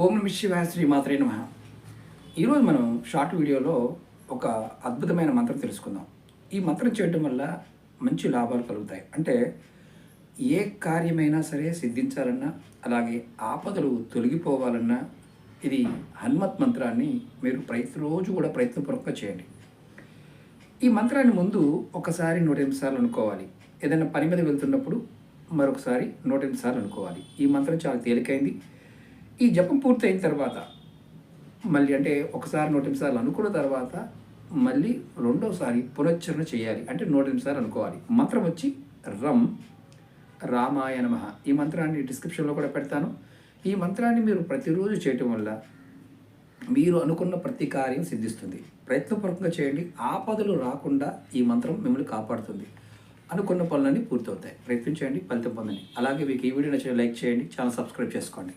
ఓం నమః శివాయ శ్రీ మాత్రే నమః. ఈరోజు మనం షార్ట్ వీడియోలో ఒక అద్భుతమైన మంత్రం తెలుసుకుందాం. ఈ మంత్రం చేయటం వల్ల మంచి లాభాలు కలుగుతాయి. అంటే ఏ కార్యమైనా సరే సిద్ధించాలన్నా, అలాగే ఆపదలు తొలగిపోవాలన్నా ఇది హనుమత్ మంత్రాన్ని మీరు ప్రతిరోజు కూడా ప్రయత్నపూర్వకంగా చేయండి. ఈ మంత్రాన్ని ముందు ఒకసారి 108 సార్లు అనుకోవాలి. ఏదైనా పని మీద వెళ్తున్నప్పుడు మరొకసారి 108 సార్లు అనుకోవాలి. ఈ మంత్రం చాలా తేలికైంది. ఈ జపం పూర్తయిన తర్వాత మళ్ళీ అంటే ఒకసారి 108 సార్లు అనుకున్న తర్వాత మళ్ళీ రెండోసారి పునశ్చరణ చేయాలి. అంటే 108 సార్లు అనుకోవాలి. మంత్రం వచ్చి రం రామాయ నమః. ఈ మంత్రాన్ని డిస్క్రిప్షన్లో కూడా పెడతాను. ఈ మంత్రాన్ని మీరు ప్రతిరోజు చేయటం వల్ల మీరు అనుకున్న ప్రతి కార్యం సిద్ధిస్తుంది. ప్రయత్నపూర్వకంగా చేయండి. ఆపదలు రాకుండా ఈ మంత్రం మిమ్మల్ని కాపాడుతుంది. అనుకున్న పనులన్నీ పూర్తవుతాయి. ప్రయత్నించండి, ఫలితం పొందండి. అలాగే మీకు ఈ వీడియో నచ్చిన లైక్ చేయండి, ఛానల్ సబ్స్క్రైబ్ చేసుకోండి.